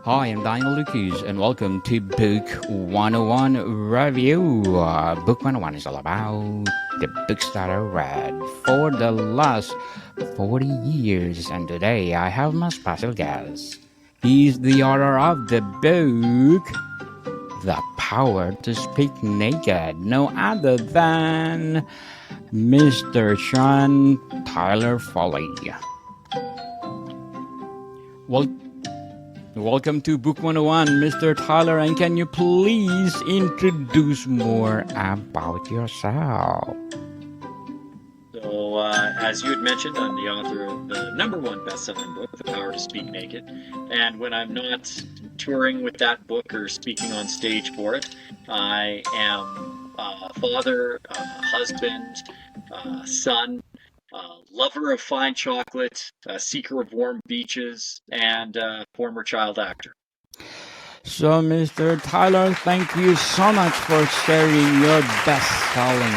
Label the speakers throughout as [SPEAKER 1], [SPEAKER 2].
[SPEAKER 1] Hi, I'm Daniel Lucas, and welcome to Book 101 Review. Book 101 is all about the books that I read for the last 40 years, and today I have my special guest. He's the author of the book, The Power to Speak Naked, no other than Mr. Sean Tyler Foley. Well, welcome to Book 101, Mr. Tyler, and can you please introduce more about yourself?
[SPEAKER 2] So, as you had mentioned, I'm the author of the number one best-selling book, The Power to Speak Naked. And when I'm not touring with that book or speaking on stage for it, I am a father, husband, son, lover of fine chocolate, a seeker of warm beaches, and former child actor.
[SPEAKER 1] So, Mr. Tyler, thank you so much for sharing your best-selling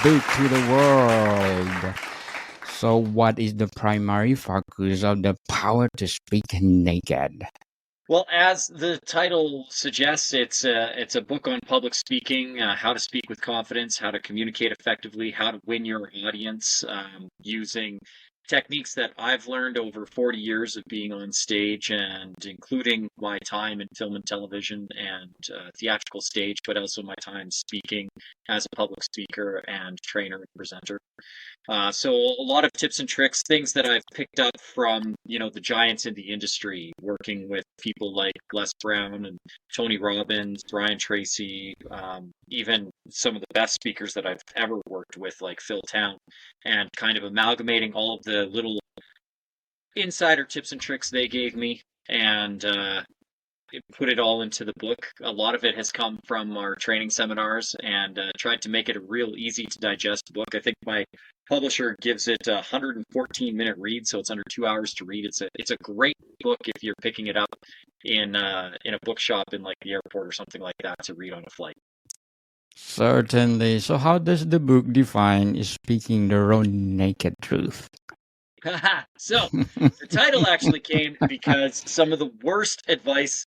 [SPEAKER 1] book to the world. So, what is the primary focus of The Power to Speak Naked?
[SPEAKER 2] Well, as the title suggests, it's a book on public speaking, how to speak with confidence, how to communicate effectively, how to win your audience, using techniques that I've learned over 40 years of being on stage, and including my time in film and television and theatrical stage, but also my time speaking as a public speaker and trainer and presenter. So a lot of tips and tricks, things that I've picked up from, the giants in the industry, working with people like Les Brown and Tony Robbins, Brian Tracy, even some of the best speakers that I've ever worked with, like Phil Town, and kind of amalgamating all of the little insider tips and tricks they gave me and put it all into the book. A lot of it has come from our training seminars and tried to make it a real easy to digest book. I think my publisher gives it a 114-minute read, so it's under 2 hours to read. It's a great book if you're picking it up in a bookshop in like the airport or something like that to read on a flight.
[SPEAKER 1] Certainly. So, how does the book define speaking the raw naked truth?
[SPEAKER 2] So the title actually came because some of the worst advice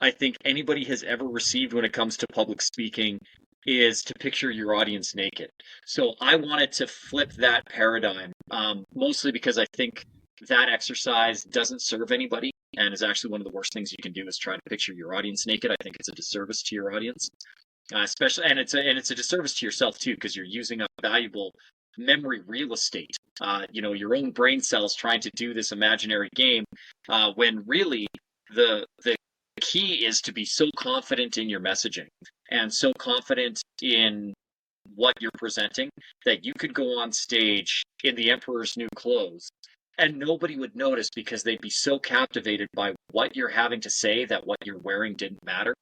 [SPEAKER 2] I think anybody has ever received when it comes to public speaking is to picture your audience naked. So I wanted to flip that paradigm, mostly because I think that exercise doesn't serve anybody and is actually one of the worst things you can do is try to picture your audience naked. I think it's a disservice to your audience, especially, and it's a disservice to yourself too, because you're using up valuable memory real estate. Your own brain cells trying to do this imaginary game, when really the key is to be so confident in your messaging and so confident in what you're presenting that you could go on stage in the emperor's new clothes and nobody would notice because they'd be so captivated by what you're having to say that what you're wearing didn't matter.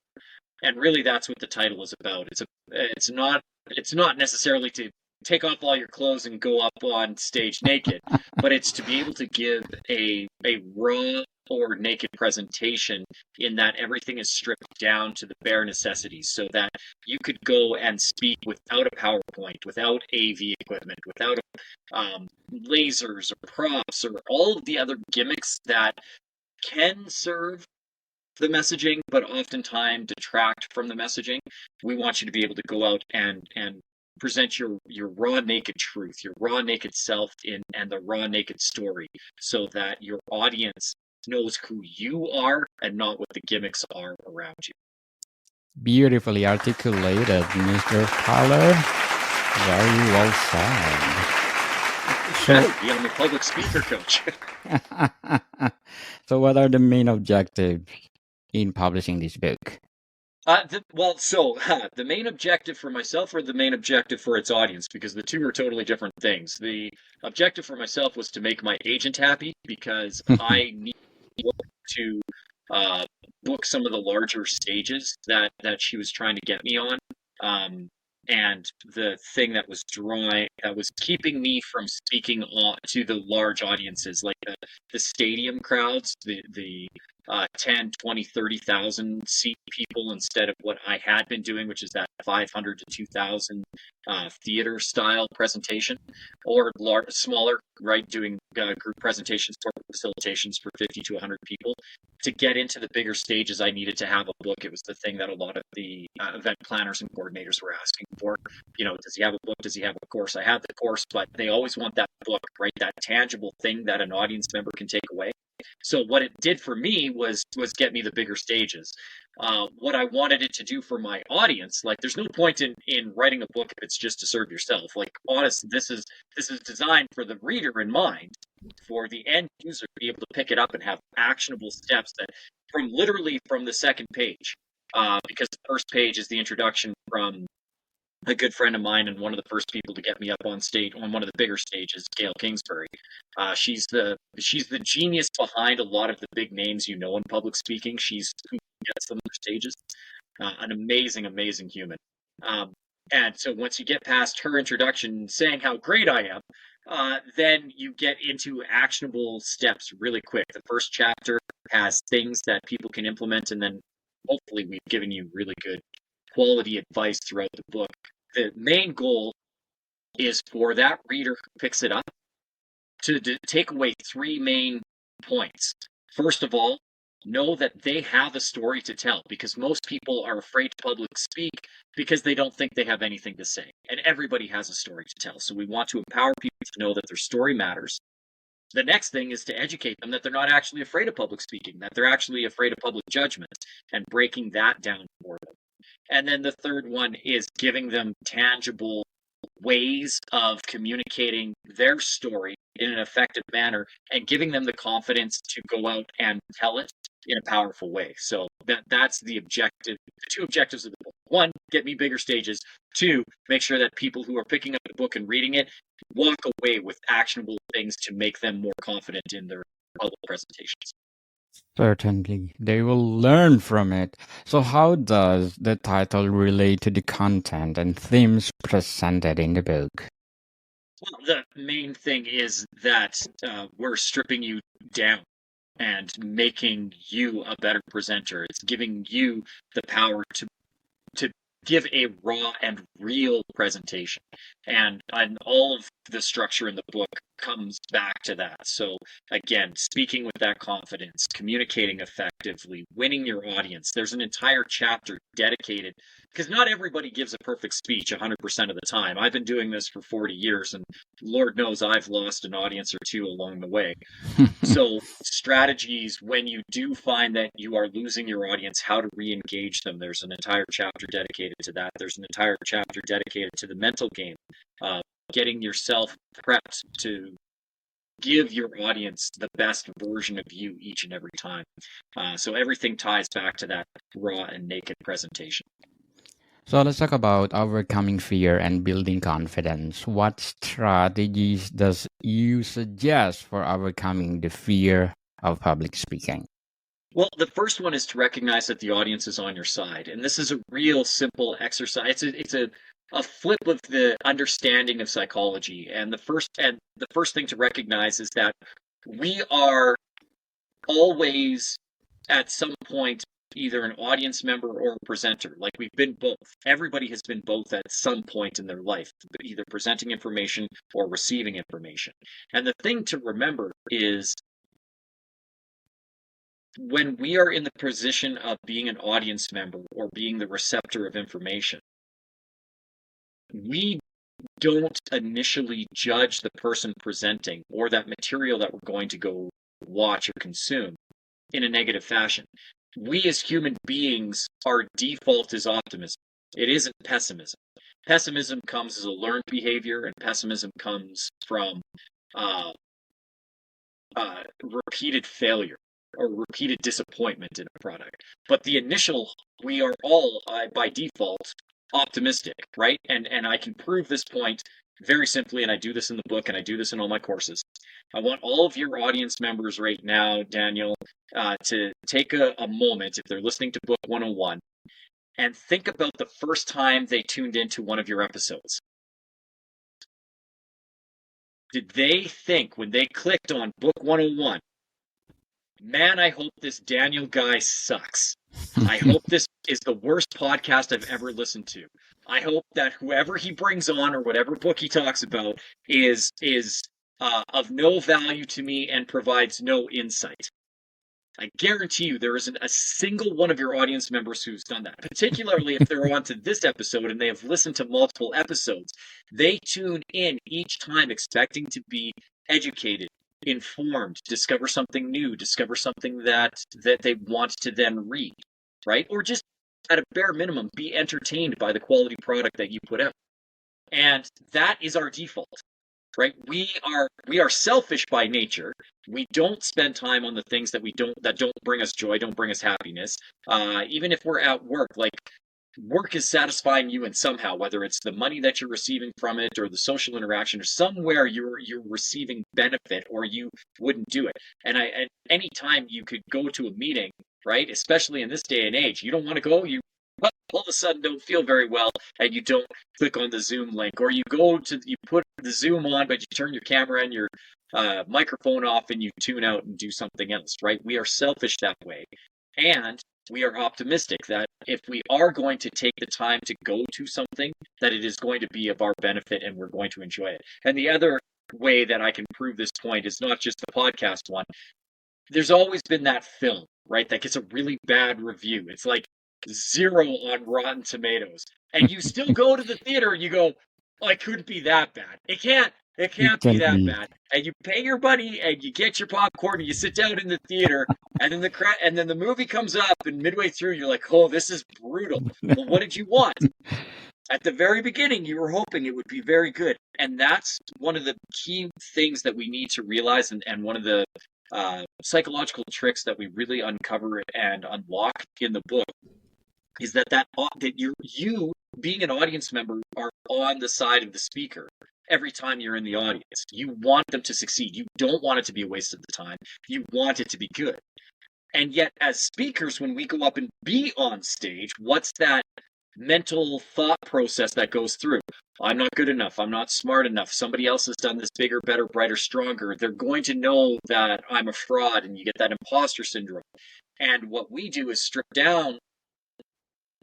[SPEAKER 2] And really that's what the title is about. It's not necessarily to take off all your clothes and go up on stage naked, but it's to be able to give a raw or naked presentation in that everything is stripped down to the bare necessities so that you could go and speak without a PowerPoint, without AV equipment, without lasers or props or all of the other gimmicks that can serve the messaging, but oftentimes detract from the messaging. We want you to be able to go out and present your raw naked truth, your raw naked self and the raw naked story so that your audience knows who you are and not what the gimmicks are around you.
[SPEAKER 1] Beautifully articulated, Mr. Tyler. Very well said.
[SPEAKER 2] Be on the public speaker coach.
[SPEAKER 1] So, what are the main objectives in publishing this book?
[SPEAKER 2] The main objective for myself or the main objective for its audience, because the two are totally different things. The objective for myself was to make my agent happy because I need to book some of the larger stages that she was trying to get me on. And the thing that was keeping me from speaking to the large audiences, like the stadium crowds, the 10, 20, 30,000 seat people instead of what I had been doing, which is that 500 to 2,000 theater style presentation, or smaller, right, doing group presentations, corporate facilitations for 50 to 100 people. To get into the bigger stages, I needed to have a book. It was the thing that a lot of the event planners and coordinators were asking for. Does he have a book? Does he have a course? I have the course, but they always want that book, right? That tangible thing that an audience member can take away. So what it did for me was get me the bigger stages. What I wanted it to do for my audience, like, there's no point in writing a book if it's just to serve yourself. Like, honestly, this is designed for the reader in mind, for the end user to be able to pick it up and have actionable steps that literally from the second page. Because the first page is the introduction from a good friend of mine and one of the first people to get me up on stage on one of the bigger stages, Gail Kingsbury. She's the genius behind a lot of the big names in public speaking. She's who gets them on stages. An amazing human. And so once you get past her introduction saying how great I am, then you get into actionable steps really quick. The first chapter has things that people can implement, and then hopefully we've given you really good quality advice throughout the book. The main goal is for that reader who picks it up to take away three main points. First of all, know that they have a story to tell, because most people are afraid to public speak because they don't think they have anything to say. And everybody has a story to tell. So we want to empower people to know that their story matters. The next thing is to educate them that they're not actually afraid of public speaking, that they're actually afraid of public judgment, and breaking that down for them. And then the third one is giving them tangible ways of communicating their story in an effective manner and giving them the confidence to go out and tell it in a powerful way. So that's the objective, the two objectives of the book. One, get me bigger stages. Two, make sure that people who are picking up the book and reading it walk away with actionable things to make them more confident in their public presentations.
[SPEAKER 1] Certainly, they will learn from it. So, how does the title relate to the content and themes presented in the book?
[SPEAKER 2] Well, the main thing is that we're stripping you down and making you a better presenter. It's giving you the power to give a raw and real presentation. And all of the structure in the book comes back to that. So again, speaking with that confidence, communicating effectively, winning your audience. There's an entire chapter dedicated, because not everybody gives a perfect speech 100% of the time. I've been doing this for 40 years, and Lord knows I've lost an audience or two along the way. So strategies, when you do find that you are losing your audience, how to re-engage them. There's an entire chapter dedicated to that. There's an entire chapter dedicated to the mental game, getting yourself prepped to give your audience the best version of you each and every time. So everything ties back to that raw and naked presentation.
[SPEAKER 1] So let's talk about overcoming fear and building confidence. What strategies does you suggest for overcoming the fear of public speaking?
[SPEAKER 2] Well, the first one is to recognize that the audience is on your side. And this is a real simple exercise. It's a flip of the understanding of psychology. And the first thing to recognize is that we are always at some point either an audience member or a presenter. Like, we've been both. Everybody has been both at some point in their life, either presenting information or receiving information. And the thing to remember is, when we are in the position of being an audience member or being the receptor of information, we don't initially judge the person presenting or that material that we're going to go watch or consume in a negative fashion. We as human beings, our default is optimism. It isn't pessimism. Pessimism comes as a learned behavior, and pessimism comes from repeated failure or repeated disappointment in a product. But the initial, we are all by default optimistic, right? And I can prove this point very simply, and I do this in the book and I do this in all my courses. I want all of your audience members right now, Daniel, to take a moment, if they're listening to Book 101, and think about the first time they tuned into one of your episodes. Did they think, when they clicked on Book 101, man, I hope this Daniel guy sucks. I hope this is the worst podcast I've ever listened to. I hope that whoever he brings on or whatever book he talks about is of no value to me and provides no insight. I guarantee you there isn't a single one of your audience members who's done that, particularly if they're on to this episode and they have listened to multiple episodes. They tune in each time expecting to be educated, informed, discover something new, discover something that they want to then read, right? Or just at a bare minimum, be entertained by the quality product that you put out. And that is our default, right? We are selfish by nature. We don't spend time on the things that don't bring us joy, don't bring us happiness. Even if we're at work, like work is satisfying you in somehow, whether it's the money that you're receiving from it or the social interaction, or somewhere you're receiving benefit, or you wouldn't do it. And at any time you could go to a meeting, right? Especially in this day and age, you don't want to go, you all of a sudden don't feel very well and you don't click on the Zoom link, or you put the Zoom on, but you turn your camera and your microphone off and you tune out and do something else, right? We are selfish that way. And we are optimistic that if we are going to take the time to go to something, that it is going to be of our benefit and we're going to enjoy it. And the other way that I can prove this point is not just the podcast one. There's always been that film, right, that gets a really bad review. It's like 0 on Rotten Tomatoes. And you still go to the theater and you go, oh, it couldn't be that bad. It can't be that bad. And you pay your money and you get your popcorn and you sit down in the theater, and then the movie comes up, and midway through you're like, oh, this is brutal. Well, what did you want? At the very beginning, you were hoping it would be very good. And that's one of the key things that we need to realize, and one of the psychological tricks that we really uncover and unlock in the book is that you being an audience member are on the side of the speaker every time you're in the audience. You want them to succeed. You don't want it to be a waste of the time. You want it to be good. And yet, as speakers, when we go up and be on stage, what's that mental thought process that goes through? I'm not good enough. I'm not smart enough. Somebody else has done this bigger, better, brighter, stronger. They're going to know that I'm a fraud, and you get that imposter syndrome. And what we do is strip down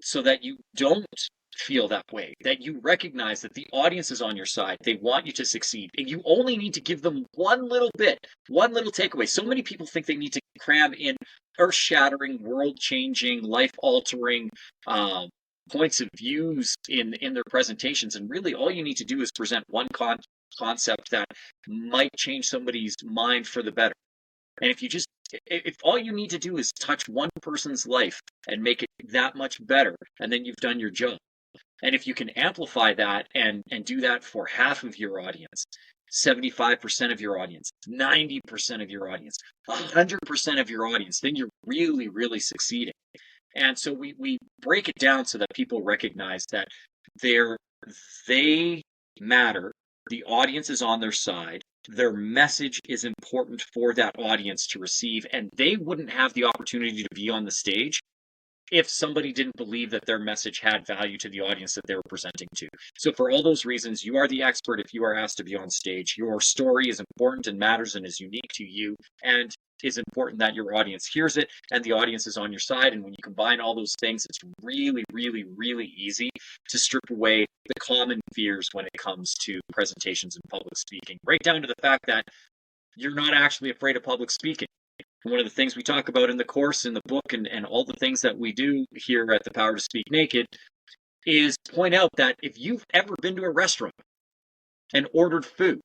[SPEAKER 2] so that you don't feel that way, that you recognize that the audience is on your side. They want you to succeed, and you only need to give them one little bit, one little takeaway. So many people think they need to cram in earth-shattering, world-changing, life-altering points of views in their presentations, and really all you need to do is present one concept that might change somebody's mind for the better. And if all you need to do is touch one person's life and make it that much better, and then you've done your job. And if you can amplify that and do that for half of your audience, 75% of your audience, 90% of your audience, 100% of your audience, then you're really, really succeeding. And so we break it down so that people recognize that they matter, the audience is on their side, their message is important for that audience to receive, and they wouldn't have the opportunity to be on the stage if somebody didn't believe that their message had value to the audience that they were presenting to. So for all those reasons, you are the expert if you are asked to be on stage. Your story is important and matters and is unique to you, and is important that your audience hears it and the audience is on your side. And when you combine all those things, it's really, really, really easy to strip away the common fears when it comes to presentations and public speaking, right down to the fact that you're not actually afraid of public speaking. One of the things we talk about in the course, in the book, and all the things that we do here at the Power to Speak Naked is point out that if you've ever been to a restaurant and ordered food,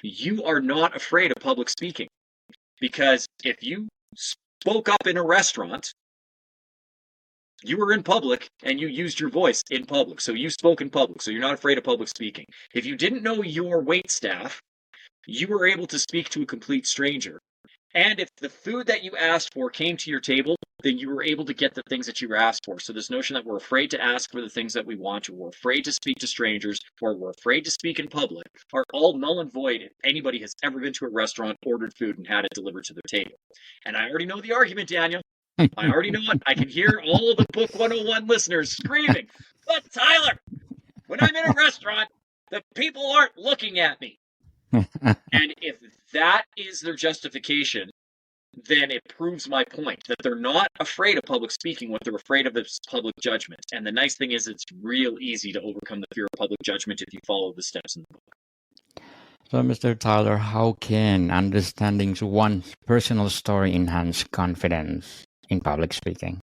[SPEAKER 2] you are not afraid of public speaking. Because if you spoke up in a restaurant, you were in public and you used your voice in public. So you spoke in public. So you're not afraid of public speaking. If you didn't know your wait staff, you were able to speak to a complete stranger. And if the food that you asked for came to your table, then you were able to get the things that you were asked for. So this notion that we're afraid to ask for the things that we want, or we're afraid to speak to strangers, or we're afraid to speak in public, are all null and void if anybody has ever been to a restaurant, ordered food, and had it delivered to their table. And I already know the argument, Daniel. I already know it. I can hear all of the Book 101 listeners screaming, but Tyler, when I'm in a restaurant, the people aren't looking at me. And if that is their justification, then it proves my point that they're not afraid of public speaking. What they're afraid of is public judgment. And the nice thing is it's real easy to overcome the fear of public judgment if you follow the steps in the book.
[SPEAKER 1] So, Mr. Tyler, how can understanding one's personal story enhance confidence in public speaking?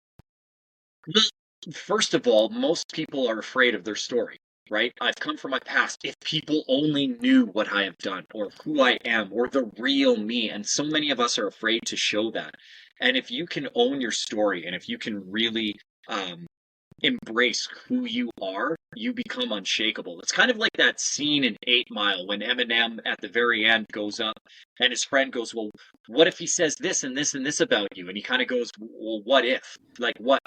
[SPEAKER 2] Well, first of all, most people are afraid of their story, right? I've come from my past. If people only knew what I have done or who I am or the real me, and so many of us are afraid to show that. And if you can own your story and if you can really embrace who you are, you become unshakable. It's kind of like that scene in 8 Mile when Eminem at the very end goes up and his friend goes, well, what if he says this and this and this about you? And he kind of goes, well, what if? Like, what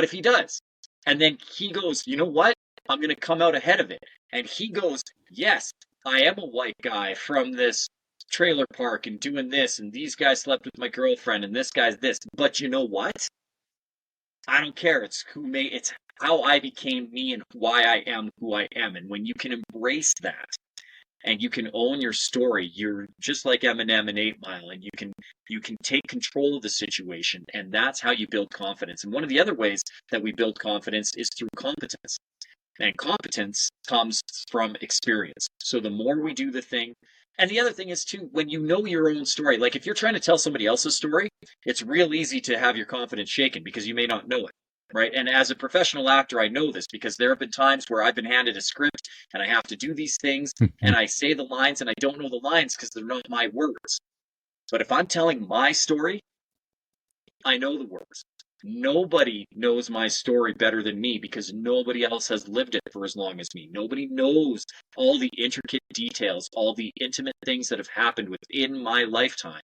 [SPEAKER 2] if he does? And then he goes, you know what? I'm going to come out ahead of it. And he goes, yes, I am a white guy from this trailer park and doing this, and these guys slept with my girlfriend, and this guy's this. But you know what? I don't care. It's how I became me and why I am who I am. And when you can embrace that and you can own your story, you're just like Eminem in 8 Mile, and you can take control of the situation, and that's how you build confidence. And one of the other ways that we build confidence is through competence. And competence comes from experience. So the more we do the thing, and the other thing is too, when you know your own story, like if you're trying to tell somebody else's story, it's real easy to have your confidence shaken because you may not know it. Right. And as a professional actor, I know this because there have been times where I've been handed a script and I have to do these things and I say the lines and I don't know the lines because they're not my words. But if I'm telling my story, I know the words. Nobody knows my story better than me because nobody else has lived it for as long as me. Nobody knows all the intricate details, all the intimate things that have happened within my lifetime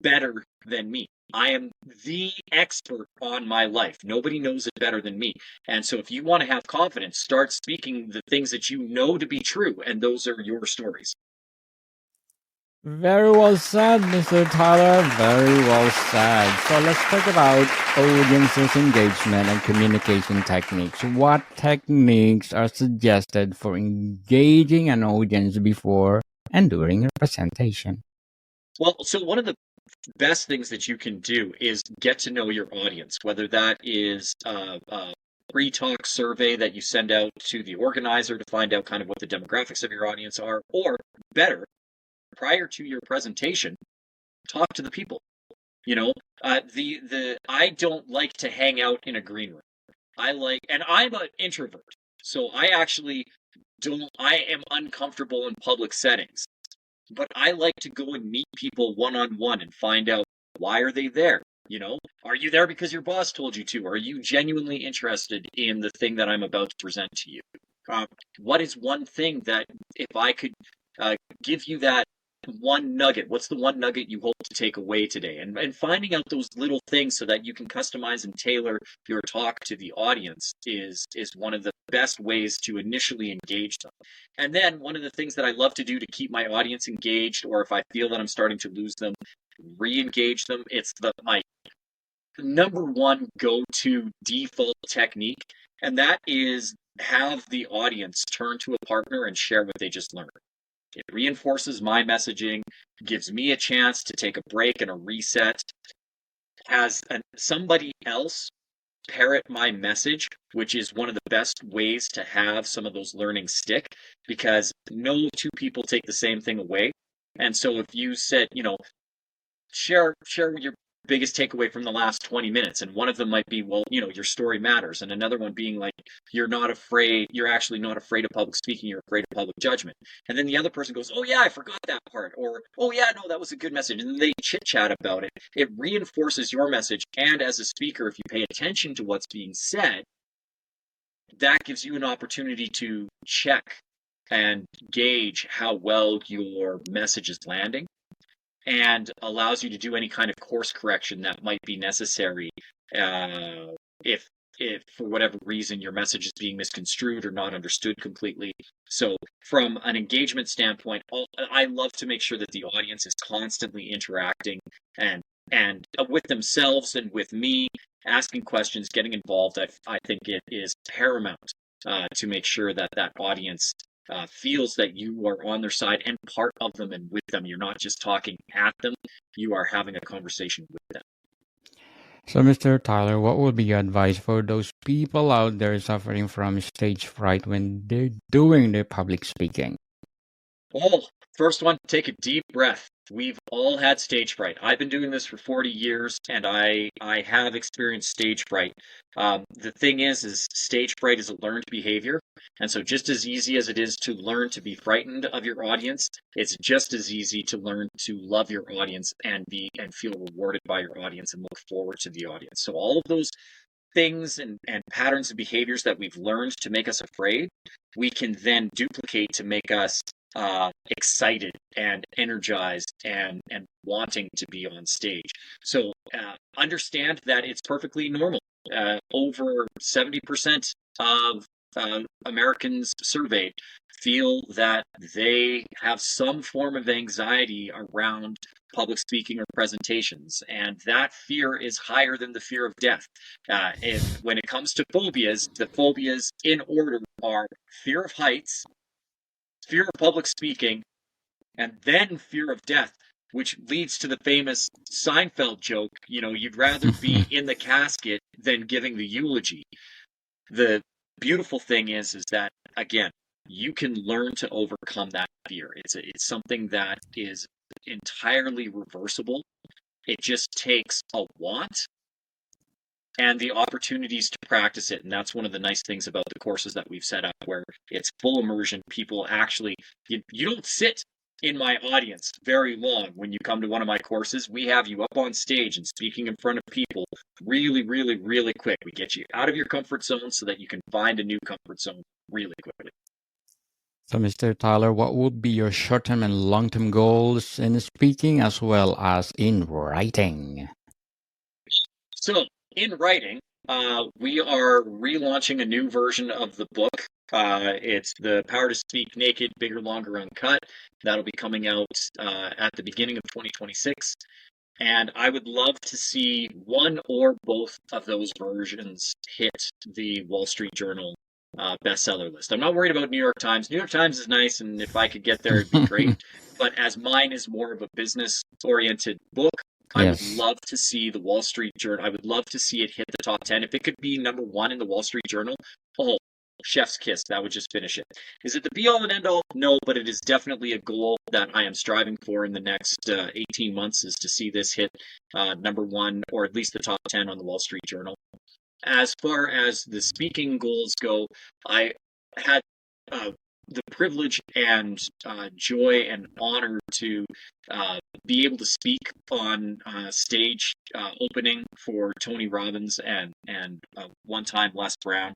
[SPEAKER 2] better than me. I am the expert on my life. Nobody knows it better than me. And so if you want to have confidence, start speaking the things that you know to be true, and those are your stories.
[SPEAKER 1] Very well said, Mr. Tyler. Very well said. So let's talk about audiences engagement and communication techniques. What techniques are suggested for engaging an audience before and during a presentation?
[SPEAKER 2] Well, so one of the best things that you can do is get to know your audience, whether that is a pre-talk survey that you send out to the organizer to find out kind of what the demographics of your audience are, or better, prior to your presentation, talk to the people. You know, I don't like to hang out in a green room. And I'm an introvert, so I actually don't. I am uncomfortable in public settings, but I like to go and meet people one on one and find out why are they there. You know, are you there because your boss told you to? Are you genuinely interested in the thing that I'm about to present to you? What is one thing that if I could give you that one nugget, what's the one nugget you hope to take away today? And finding out those little things so that you can customize and tailor your talk to the audience is one of the best ways to initially engage them. And then one of the things that I love to do to keep my audience engaged, or if I feel that I'm starting to lose them, re-engage them. It's my number one go-to default technique, and that is have the audience turn to a partner and share what they just learned. It reinforces my messaging, gives me a chance to take a break and a reset. Has somebody else parrot my message, which is one of the best ways to have some of those learnings stick, because no two people take the same thing away. And so if you said, share your biggest takeaway from the last 20 minutes, and one of them might be, well, your story matters, and another one being like, you're actually not afraid of public speaking, you're afraid of public judgment. And then the other person goes, oh yeah, I forgot that part, or oh yeah, no, that was a good message, and then they chit chat about it. It reinforces your message, and as a speaker, if you pay attention to what's being said, that gives you an opportunity to check and gauge how well your message is landing, and allows you to do any kind of course correction that might be necessary if for whatever reason your message is being misconstrued or not understood completely. So from an engagement standpoint, I love to make sure that the audience is constantly interacting and with themselves and with me, asking questions, getting involved. I think it is paramount to make sure that audience feels that you are on their side and part of them and with them. You're not just talking at them, you are having a conversation with them.
[SPEAKER 1] So, Mr. Tyler, what would be your advice for those people out there suffering from stage fright when they're doing their public speaking?
[SPEAKER 2] Oh, first one, take a deep breath. We've all had stage fright. I've been doing this for 40 years and I have experienced stage fright. The thing is stage fright is a learned behavior. And so just as easy as it is to learn to be frightened of your audience, it's just as easy to learn to love your audience and feel rewarded by your audience and look forward to the audience. So all of those things and patterns of behaviors that we've learned to make us afraid, we can then duplicate to make us excited and energized and wanting to be on stage. So understand that it's perfectly normal. Over 70% of Americans surveyed feel that they have some form of anxiety around public speaking or presentations, and that fear is higher than the fear of death. When it comes to phobias, the phobias in order are fear of heights, fear of public speaking, and then fear of death, which leads to the famous Seinfeld joke, you'd rather be in the casket than giving the eulogy. The beautiful thing is that, again, you can learn to overcome that fear. It's something that is entirely reversible. It just takes a want and the opportunities to practice it. And that's one of the nice things about the courses that we've set up, where it's full immersion. People actually, you don't sit in my audience very long when you come to one of my courses. We have you up on stage and speaking in front of people really, really, really quick. We get you out of your comfort zone so that you can find a new comfort zone really quickly.
[SPEAKER 1] So, Mr. Tyler, what would be your short-term and long-term goals in speaking as well as in writing?
[SPEAKER 2] So, in writing, we are relaunching a new version of the book. It's the Power to Speak Naked, Bigger, Longer, Uncut. That'll be coming out at the beginning of 2026. And I would love to see one or both of those versions hit the Wall Street Journal bestseller list. I'm not worried about New York Times. New York Times is nice, and if I could get there, it'd be great. But as mine is more of a business-oriented book, I would
[SPEAKER 1] Yes.
[SPEAKER 2] love to see the Wall Street Journal. I would love to see it hit the top 10. If it could be number one in the Wall Street Journal, oh, chef's kiss. That would just finish it. Is it the be all and end all? No, but it is definitely a goal that I am striving for in the next 18 months, is to see this hit number one or at least the top 10 on the Wall Street Journal. As far as the speaking goals go, I had the privilege and joy and honor to be able to speak on stage opening for Tony Robbins and one time Les Brown.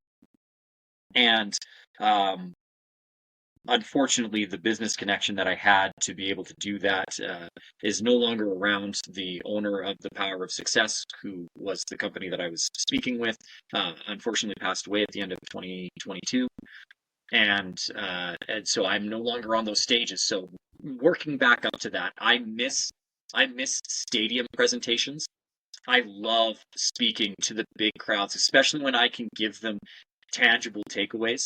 [SPEAKER 2] And unfortunately, the business connection that I had to be able to do that is no longer around. The owner of the Power of Success, who was the company that I was speaking with, unfortunately passed away at the end of 2022. And so I'm no longer on those stages. So working back up to that, I miss stadium presentations. I love speaking to the big crowds, especially when I can give them tangible takeaways.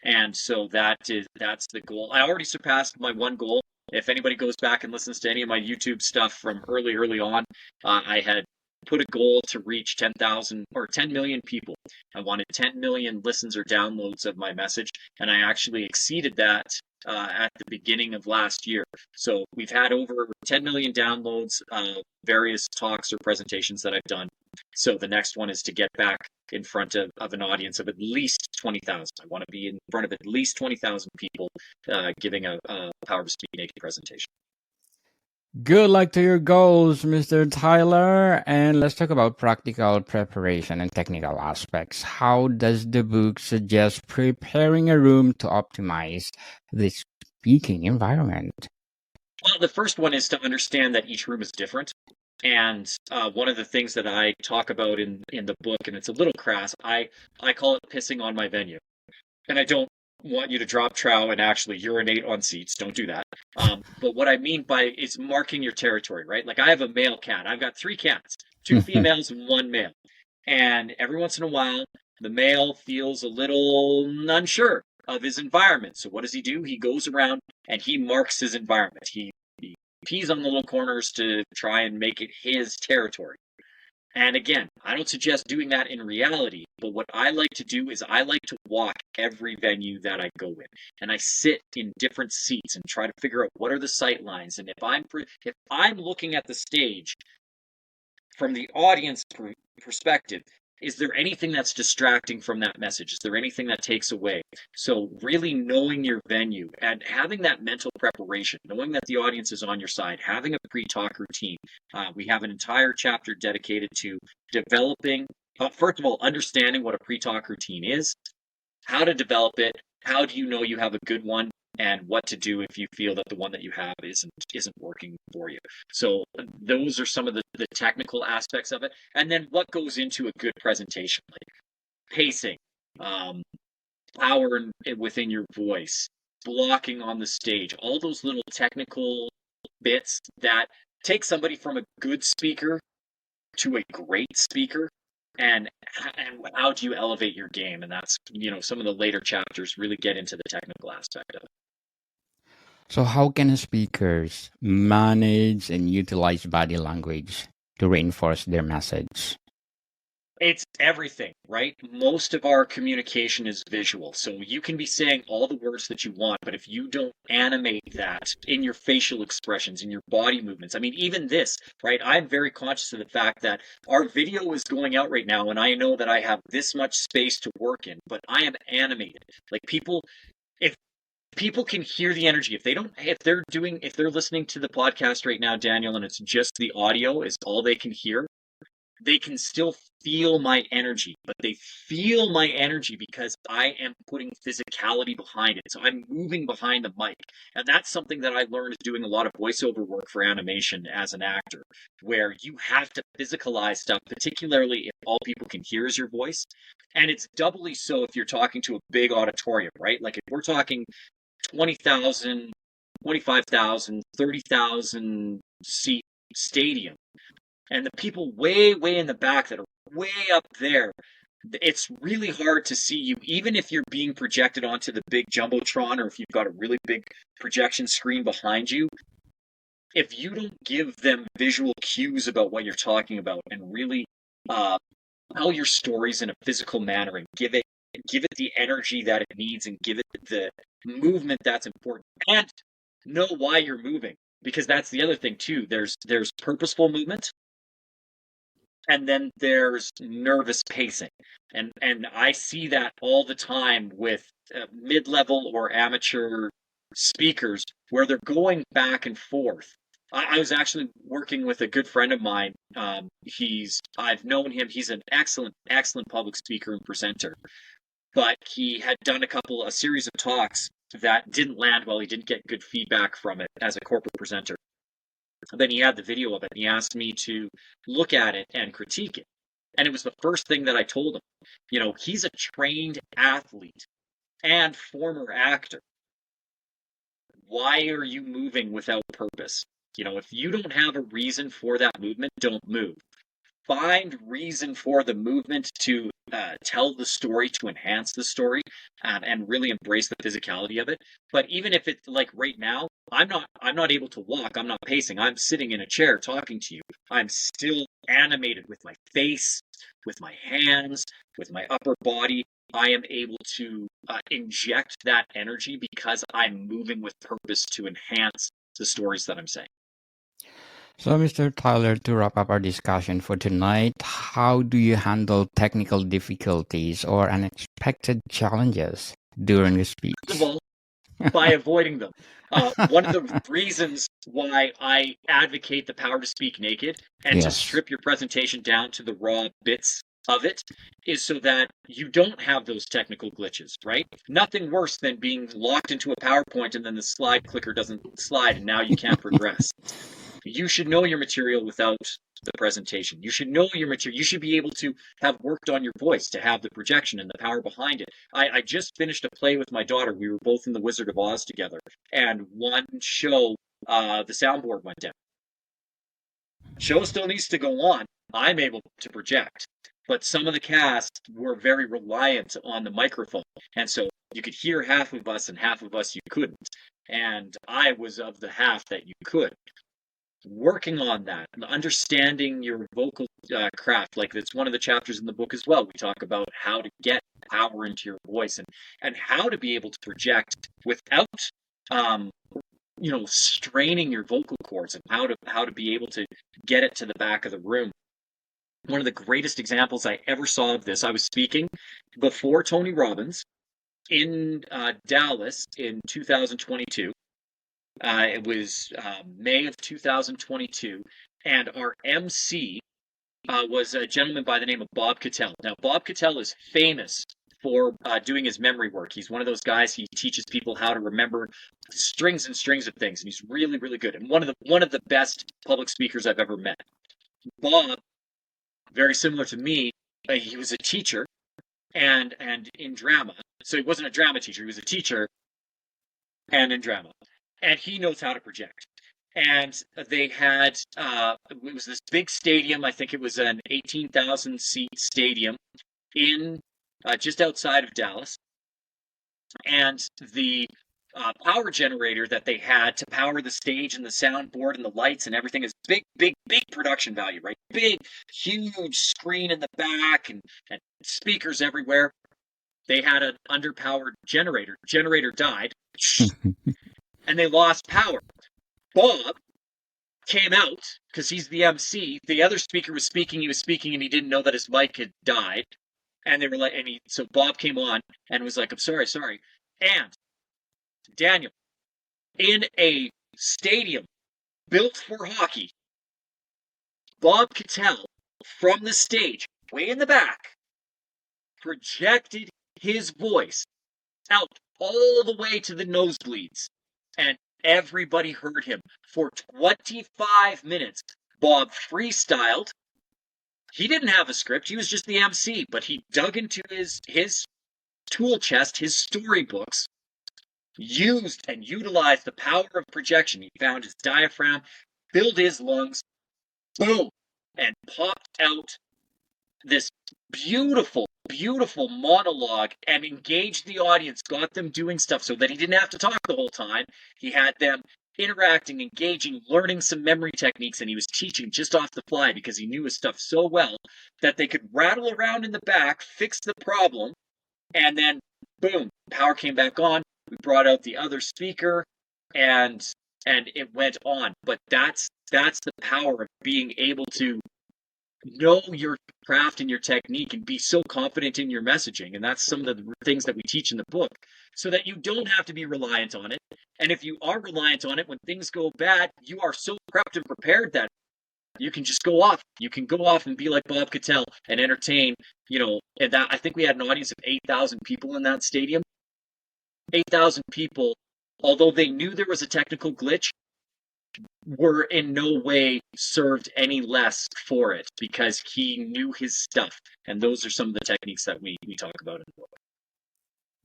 [SPEAKER 2] And so that's the goal. I already surpassed my one goal. If anybody goes back and listens to any of my YouTube stuff from early on, I had put a goal to reach 10,000 or 10 million people. I wanted 10 million listens or downloads of my message, and I actually exceeded that at the beginning of last year. So we've had over 10 million downloads of various talks or presentations that I've done. So the next one is to get back in front of an audience of at least 20,000. I want to be in front of at least 20,000 people giving a Power to Speak Naked presentation.
[SPEAKER 1] Good luck to your goals, Mr. Tyler. And let's talk about practical preparation and technical aspects. How does the book suggest preparing a room to optimize the speaking environment?
[SPEAKER 2] Well, the first one is to understand that each room is different. And one of the things that I talk about in the book, and it's a little crass, I call it pissing on my venue. And I don't want you to drop trow and actually urinate on seats. Don't do that. But what I mean by it's marking your territory, right? Like I have a male cat. I've got 3 cats, 2 females and 1 male. And every once in a while, the male feels a little unsure of his environment. So what does he do? He goes around and he marks his environment. He pees on the little corners to try and make it his territory. And again, I don't suggest doing that in reality, but what I like to do is I like to walk every venue that I go in, and I sit in different seats and try to figure out what are the sight lines. And if I'm looking at the stage from the audience perspective, is there anything that's distracting from that message? Is there anything that takes away? So really knowing your venue and having that mental preparation, knowing that the audience is on your side, having a pre-talk routine. We have an entire chapter dedicated to developing, first of all, understanding what a pre-talk routine is, how to develop it, how do you know you have a good one, and what to do if you feel that the one that you have isn't working for you. So those are some of the technical aspects of it. And then what goes into a good presentation, like pacing, power within your voice, blocking on the stage, all those little technical bits that take somebody from a good speaker to a great speaker. And how do you elevate your game? And that's, some of the later chapters really get into the technical aspect of it.
[SPEAKER 1] So, how can speakers manage and utilize body language to reinforce their message?
[SPEAKER 2] It's everything, right? Most of our communication is visual. So you can be saying all the words that you want, but if you don't animate that in your facial expressions, in your body movements, I mean, even this, right? I'm very conscious of the fact that our video is going out right now, and I know that I have this much space to work in, but I am animated. Like if people can hear the energy, if they're listening to the podcast right now, Daniel, and it's just the audio is all they can hear, they can still feel my energy, but they feel my energy because I am putting physicality behind it. So I'm moving behind the mic. And that's something that I learned doing a lot of voiceover work for animation as an actor, where you have to physicalize stuff, particularly if all people can hear is your voice. And it's doubly so if you're talking to a big auditorium, right? Like if we're talking 20,000, 25,000, 30,000 seat stadium, and the people way, way in the back that are way up there, it's really hard to see you, even if you're being projected onto the big Jumbotron or if you've got a really big projection screen behind you. If you don't give them visual cues about what you're talking about and really tell your stories in a physical manner and give it the energy that it needs and give it the movement that's important and know why you're moving, because that's the other thing too. There's purposeful movement, and then there's nervous pacing, and I see that all the time with mid-level or amateur speakers where they're going back and forth. I was actually working with a good friend of mine. I've known him. He's an excellent public speaker and presenter, but he had done a series of talks that didn't land well. He didn't get good feedback from it as a corporate presenter. Then he had the video of it, and he asked me to look at it and critique it. And it was the first thing that I told him. He's a trained athlete and former actor. Why are you moving without purpose? If you don't have a reason for that movement, don't move. Find reason for the movement to tell the story, to enhance the story, and really embrace the physicality of it. But even if it's like right now, I'm not able to walk. I'm not pacing. I'm sitting in a chair talking to you. I'm still animated with my face, with my hands, with my upper body. I am able to inject that energy because I'm moving with purpose to enhance the stories that I'm saying.
[SPEAKER 1] So, Mr. Tyler, to wrap up our discussion for tonight, how do you handle technical difficulties or unexpected challenges during a speech?
[SPEAKER 2] First of all, by avoiding them. One of the reasons why I advocate the Power to Speak Naked and to strip your presentation down to the raw bits of it is so that you don't have those technical glitches, right? Nothing worse than being locked into a PowerPoint and then the slide clicker doesn't slide and now you can't progress. You should know your material without the presentation. You should know your material. You should be able to have worked on your voice to have the projection and the power behind it. I just finished a play with my daughter. We were both in The Wizard of Oz together. And one show, the soundboard went down. Show still needs to go on. I'm able to project. But some of the cast were very reliant on the microphone. And so you could hear half of us and half of us you couldn't. And I was of the half that you could. Working on that, understanding your vocal craft, like it's one of the chapters in the book as well. We talk about how to get power into your voice and how to be able to project without um, straining your vocal cords, and how to be able to get it to the back of the room. One of the greatest examples I ever saw of this, I was speaking before Tony Robbins in Dallas in 2022. It was May of 2022, and our MC was a gentleman by the name of Bob Cattell. Now, Bob Cattell is famous for doing his memory work. He's one of those guys. He teaches people how to remember strings and strings of things, and he's really, really good. And one of the best public speakers I've ever met. Bob, very similar to me, he was a teacher and in drama. So he wasn't a drama teacher. He was a teacher and in drama. And he knows how to project. And they had, it was this big stadium. I think it was an 18,000 seat stadium in just outside of Dallas. And the power generator that they had to power the stage and the soundboard and the lights and everything is big, big, big production value, right? Big, huge screen in the back and speakers everywhere. They had an underpowered generator. Generator died. And they lost power. Bob came out because he's the MC. The other speaker was speaking. He was speaking, and he didn't know that his mic had died. And they were like, so Bob came on and was like, "I'm sorry." And Daniel, in a stadium built for hockey, Bob Cattell from the stage, way in the back, projected his voice out all the way to the nosebleeds. And everybody heard him for 25 minutes. Bob freestyled. He didn't have a script. He was just the MC, but he dug into his tool chest, his storybooks, used and utilized the power of projection. He found his diaphragm, filled his lungs, boom, and popped out this beautiful, beautiful monologue and engaged the audience, got them doing stuff so that he didn't have to talk the whole time. He had them interacting, engaging, learning some memory techniques, and he was teaching just off the fly because he knew his stuff so well that they could rattle around in the back, fix the problem, and then boom, power came back on. We brought out the other speaker, and it went on. But that's the power of being able to know your craft and your technique and be so confident in your messaging. And that's some of the things that we teach in the book, so that you don't have to be reliant on it. And if you are reliant on it, when things go bad, you are so prepped and prepared that you can just go off. You can go off and be like Bob Cattell and entertain, and that, I think we had an audience of 8,000 people in that stadium. 8,000 people, although they knew there was a technical glitch, were in no way served any less for it because he knew his stuff. And those are some of the techniques that we talk about in the book.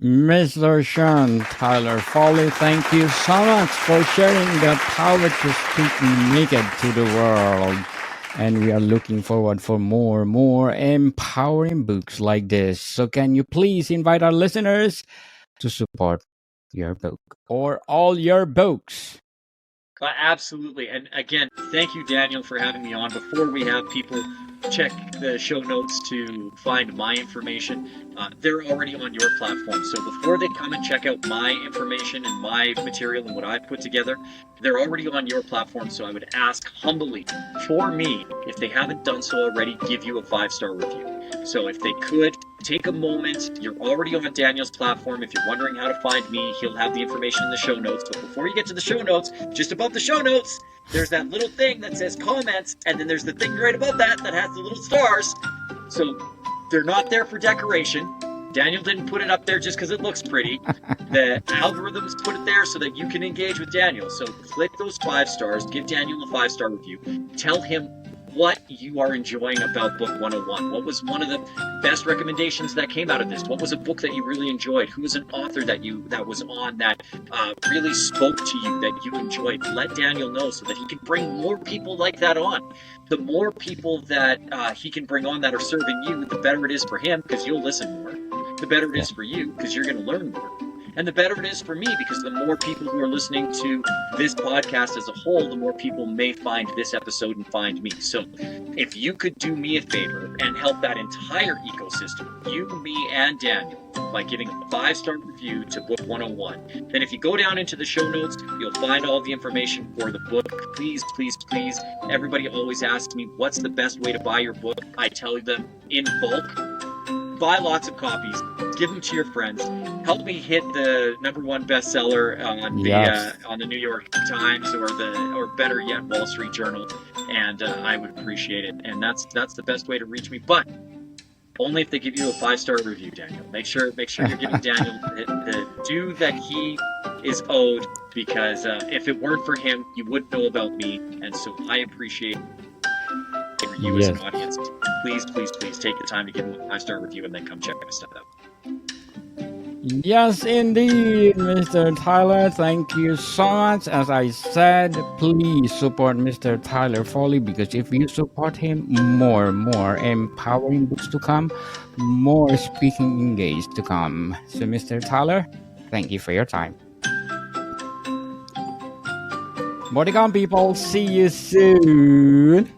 [SPEAKER 1] Mr. Sean Tyler Foley, thank you so much for sharing the Power to Speak Naked to the world. And we are looking forward for more empowering books like this. So can you please invite our listeners to support your book or all your books?
[SPEAKER 2] Absolutely. And again, thank you, Daniel, for having me on. Before we have people check the show notes to find my information, they're already on your platform. So before they come and check out my information and my material and what I've put together, they're already on your platform. So I would ask humbly for me, if they haven't done so already, give you a 5-star review. So if they could, take a moment. You're already on Daniel's platform. If you're wondering how to find me, he'll have the information in the show notes. But before you get to the show notes, just above the show notes, there's that little thing that says comments, and then there's the thing right above that has the little stars. So they're not there for decoration. Daniel didn't put it up there just because it looks pretty. The algorithms put it there so that you can engage with Daniel. So click those 5 stars, give Daniel a 5-star review, tell him what you are enjoying about Book 101. What was one of the best recommendations that came out of this? What was a book that you really enjoyed? Who was an author that was on that really spoke to you, that you enjoyed? Let Daniel know so that he can bring more people like that on. The more people that he can bring on that are serving you, the better it is for him, because you'll listen more. the better it is for you because you're going to learn more. And the better it is for me because the more people who are listening to this podcast as a whole, the more people may find this episode and find me. So if you could do me a favor and help that entire ecosystem, you, me, and Daniel, by giving a 5-star review to Book 101, then if you go down into the show notes, you'll find all the information for the book. Please, please, please. Everybody always asks me, what's the best way to buy your book? I tell them in bulk. Buy lots of copies. Give them to your friends. Help me hit the #1 bestseller on the New York Times or better yet, Wall Street Journal, and I would appreciate it. And that's the best way to reach me. But only if they give you a 5-star review, Daniel. Make sure you're giving Daniel the due that he is owed, because if it weren't for him, you wouldn't know about me, and so I appreciate you as an audience. Please, please, please take the time to give him a 5-star review and then come check my stuff out.
[SPEAKER 1] Yes, indeed, Mr. Tyler. Thank you so much. As I said, please support Mr. Tyler Foley, because if you support him, more empowering books to come, more speaking engaged to come. So, Mr. Tyler, thank you for your time. Bodycon people, see you soon.